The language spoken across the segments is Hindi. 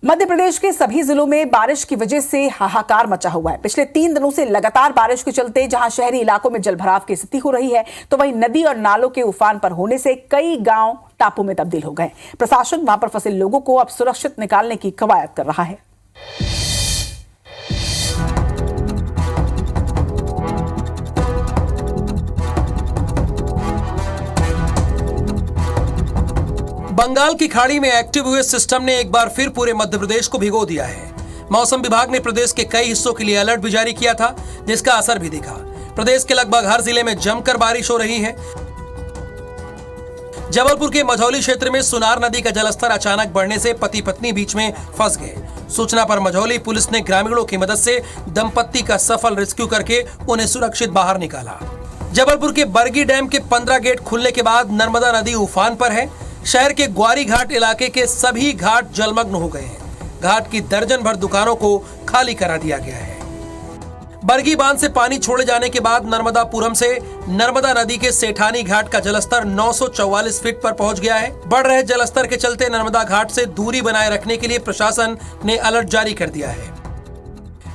मध्य प्रदेश के सभी जिलों में बारिश की वजह से हाहाकार मचा हुआ है। पिछले 3 दिनों से लगातार बारिश के चलते जहां शहरी इलाकों में जलभराव की स्थिति हो रही है, तो वहीं नदी और नालों के उफान पर होने से कई गांव टापू में तब्दील हो गए। प्रशासन वहां पर फंसे लोगों को अब सुरक्षित निकालने की कवायद कर रहा है। बंगाल की खाड़ी में एक्टिव हुए सिस्टम ने एक बार फिर पूरे मध्य प्रदेश को भिगो दिया है। मौसम विभाग ने प्रदेश के कई हिस्सों के लिए अलर्ट भी जारी किया था, जिसका असर भी दिखा। प्रदेश के लगभग हर जिले में जमकर बारिश हो रही है। जबलपुर के मझौली क्षेत्र में सुनार नदी का जलस्तर अचानक बढ़ने से पति पत्नी बीच में फंस गए। सूचना पर मझौली पुलिस ने ग्रामीणों की मदद से दंपत्ति का सफल रेस्क्यू करके उन्हें सुरक्षित बाहर निकाला। जबलपुर के बरगी डैम के 15 गेट खुलने के बाद नर्मदा नदी उफान पर है। शहर के ग्वारी घाट इलाके के सभी घाट जलमग्न हो गए हैं। घाट की दर्जन भर दुकानों को खाली करा दिया गया है। बरगी बांध से पानी छोड़े जाने के बाद नर्मदापुरम से नर्मदा नदी के सेठानी घाट का जलस्तर 944 फीट पर पहुंच गया है। बढ़ रहे जलस्तर के चलते नर्मदा घाट से दूरी बनाए रखने के लिए प्रशासन ने अलर्ट जारी कर दिया है।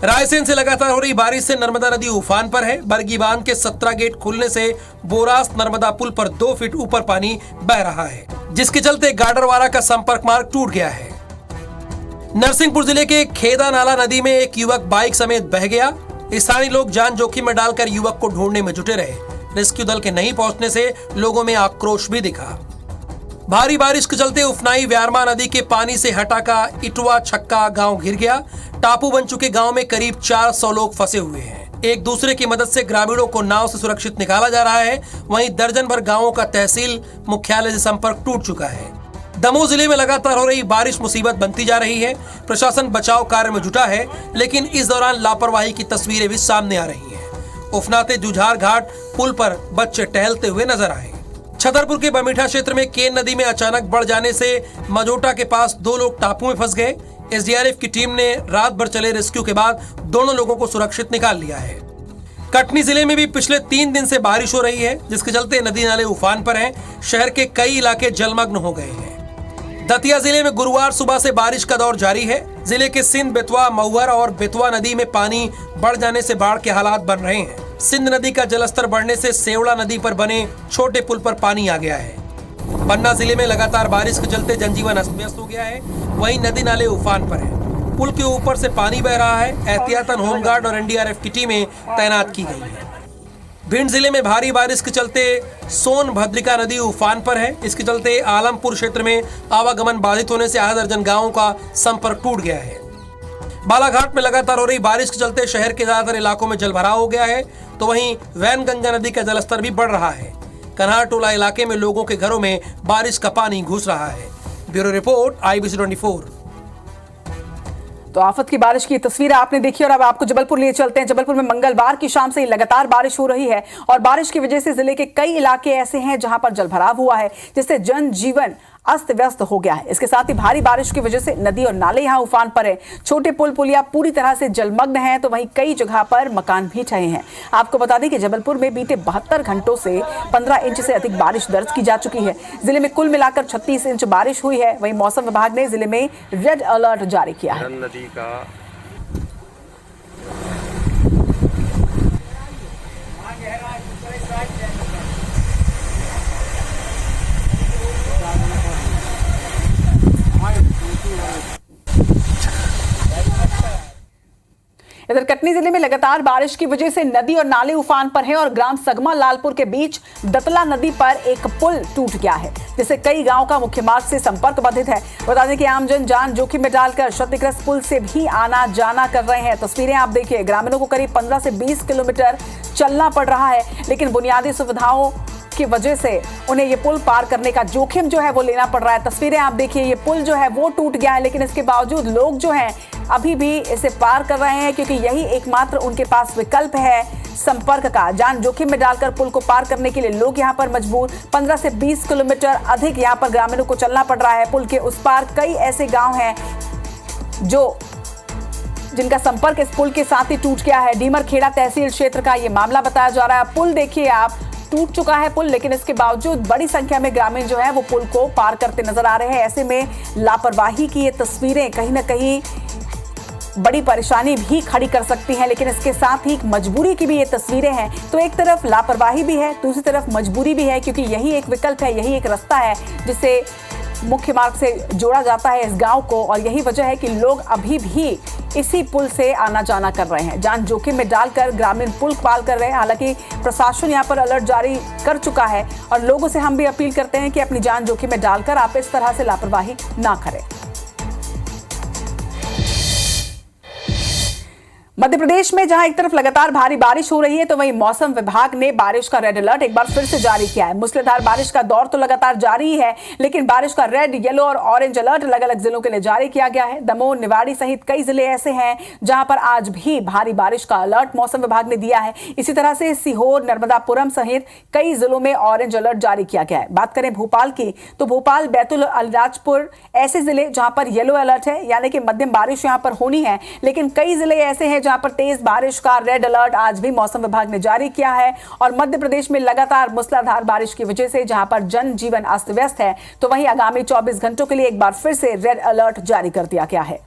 रायसेन से लगातार हो रही बारिश से नर्मदा नदी उफान पर है। बरगी बांध के 17 गेट खुलने से बोरास नर्मदा पुल पर 2 फीट ऊपर पानी बह रहा है, जिसके चलते गाडरवारा का संपर्क मार्ग टूट गया है। नरसिंहपुर जिले के खेदा नाला नदी में एक युवक बाइक समेत बह गया। स्थानीय लोग जान जोखिम में डालकर युवक को ढूंढने में जुटे रहे। रेस्क्यू दल के नहीं पहुंचने से लोगों में आक्रोश भी दिखा। भारी बारिश के चलते उफनाई व्यारमा नदी के पानी से हटा का इटवा छक्का गांव घिर गया। टापू बन चुके गांव में करीब 400 लोग फंसे हुए हैं। एक दूसरे की मदद से ग्रामीणों को नाव से सुरक्षित निकाला जा रहा है। वहीं दर्जन भर गांवों का तहसील मुख्यालय से संपर्क टूट चुका है। दमोह जिले में लगातार हो रही बारिश मुसीबत बनती जा रही है। प्रशासन बचाव कार्य में जुटा है, लेकिन इस दौरान लापरवाही की तस्वीरें भी सामने आ रही हैं। उफनाते जुझार घाट पुल पर बच्चे टहलते हुए नजर आए। छतरपुर के बमीठा क्षेत्र में केन नदी में अचानक बढ़ जाने से मजोटा के पास 2 लोग टापू में फंस गए। एसडीआरएफ की टीम ने रात भर चले रेस्क्यू के बाद दोनों लोगों को सुरक्षित निकाल लिया है। कटनी जिले में भी पिछले 3 दिन से बारिश हो रही है, जिसके चलते नदी नाले उफान पर हैं। शहर के कई इलाके जलमग्न हो गए हैं। दतिया जिले में गुरुवार सुबह से बारिश का दौर जारी है। जिले के सिंध, बेतवा, महुवर और बेतवा नदी में पानी बढ़ जाने से बाढ़ के हालात बन रहे हैं। सिंध नदी का जलस्तर बढ़ने से सेवड़ा नदी पर बने छोटे पुल पर पानी आ गया है। पन्ना जिले में लगातार बारिश के चलते जनजीवन अस्त व्यस्त हो गया है। वहीं नदी नाले उफान पर है। पुल के ऊपर से पानी बह रहा है। एहतियातन होमगार्ड और एनडीआरएफ की टीमें तैनात की गई है। भिंड जिले में भारी बारिश के चलते सोन भद्रिका नदी उफान पर है। इसके चलते आलमपुर क्षेत्र में आवागमन बाधित होने से आधा दर्जन गाँवों का संपर्क टूट गया है। बालाघाट में लगातार हो रही बारिश के चलते शहर के ज्यादातर इलाकों में जलभराव हो गया है, तो वहीं वैनगंगा नदी का जलस्तर भी बढ़ रहा है। कन्हार टोला इलाके में लोगों के घरों में बारिश का पानी घुस रहा है। Bureau report, IBC 24। तो आफत की बारिश की तस्वीर आपने देखी और अब आपको जबलपुर लिए चलते हैं। जबलपुर में मंगलवार की शाम से लगातार बारिश हो रही है और बारिश की वजह से जिले के कई इलाके ऐसे हैं जहां पर जलभराव हुआ है, जिससे जनजीवन अस्त व्यस्त हो गया है। इसके साथ ही भारी बारिश की वजह से नदी और नाले यहां उफान पर है। छोटे पुल पुलिया पूरी तरह से जलमग्न हैं, तो वहीं कई जगह पर मकान भी ढहे हैं। आपको बता दें कि जबलपुर में बीते 72 घंटों से 15 इंच से अधिक बारिश दर्ज की जा चुकी है। जिले में कुल मिलाकर 36 इंच बारिश हुई है। वहीं मौसम विभाग ने जिले में रेड अलर्ट जारी किया है। नदी का इधर कटनी जिले में लगातार बारिश की वजह से नदी और नाले उफान पर हैं और ग्राम सगमा लालपुर के बीच दतला नदी पर एक पुल टूट गया है, जिससे कई गांव का मुख्य मार्ग से संपर्क बाधित है। बता दें कि आमजन जान जोखिम में डालकर क्षतिग्रस्त पुल से भी आना जाना कर रहे हैं। तस्वीरें आप देखिए, ग्रामीणों को करीब 15 से 20 किलोमीटर चलना पड़ रहा है, लेकिन बुनियादी सुविधाओं की वजह से उन्हें ये पुल पार करने का जोखिम जो है वो लेना पड़ रहा है। तस्वीरें आप देखिए, ये पुल जो है वो टूट गया है, लेकिन इसके बावजूद लोग जो हैं अभी भी इसे पार कर रहे हैं, क्योंकि यही एकमात्र उनके पास विकल्प है संपर्क का। जान जोखिम में डालकर पुल को पार करने के लिए लोग यहाँ पर मजबूर 15 से 20 किलोमीटर अधिक यहाँ पर ग्रामीणों को चलना पड़ रहा है। पुल के उस पार कई ऐसे गाँव हैं जिनका संपर्क इस पुल के साथ ही टूट गया है। डीमर खेड़ा तहसील क्षेत्र का ये मामला बताया जा रहा है। पुल देखिए आप, टूट चुका है पुल, लेकिन इसके बावजूद बड़ी संख्या में ग्रामीण जो है वो पुल को पार करते नजर आ रहे हैं। ऐसे में लापरवाही की ये तस्वीरें कहीं ना कहीं बड़ी परेशानी भी खड़ी कर सकती हैं, लेकिन इसके साथ ही मजबूरी की भी ये तस्वीरें हैं। तो एक तरफ लापरवाही भी है, दूसरी तरफ मजबूरी भी है, क्योंकि यही एक विकल्प है, यही एक रास्ता है जिससे मुख्य मार्ग से जोड़ा जाता है इस गांव को, और यही वजह है कि लोग अभी भी इसी पुल से आना जाना कर रहे हैं। जान जोखिम में डालकर ग्रामीण पुल पार कर रहे हैं। हालांकि प्रशासन यहां पर अलर्ट जारी कर चुका है और लोगों से हम भी अपील करते हैं कि अपनी जान जोखिम में डालकर आप इस तरह से लापरवाही ना करें। मध्य प्रदेश में जहां एक तरफ लगातार भारी बारिश हो रही है, तो वहीं मौसम विभाग ने बारिश का रेड अलर्ट एक बार फिर से जारी किया है। मूसलाधार बारिश का दौर तो लगातार जारी ही है, लेकिन बारिश का रेड, येलो और ऑरेंज अलर्ट अलग अलग जिलों के लिए जारी किया गया है। दमोह, निवाड़ी सहित कई जिले ऐसे हैं जहां पर आज भी भारी बारिश का अलर्ट मौसम विभाग ने दिया है। इसी तरह से सीहोर, नर्मदापुरम सहित कई जिलों में ऑरेंज अलर्ट जारी किया गया है। बात करें भोपाल की, तो भोपाल, बैतूल, अलीराजपुर ऐसे जिले जहां पर येलो अलर्ट है, यानी कि मध्यम बारिश यहां पर होनी है, लेकिन कई जिले ऐसे हैं जहां पर तेज बारिश का रेड अलर्ट आज भी मौसम विभाग ने जारी किया है। और मध्य प्रदेश में लगातार मूसलाधार बारिश की वजह से जहां पर जनजीवन अस्त व्यस्त है, तो वहीं आगामी 24 घंटों के लिए एक बार फिर से रेड अलर्ट जारी कर दिया गया है।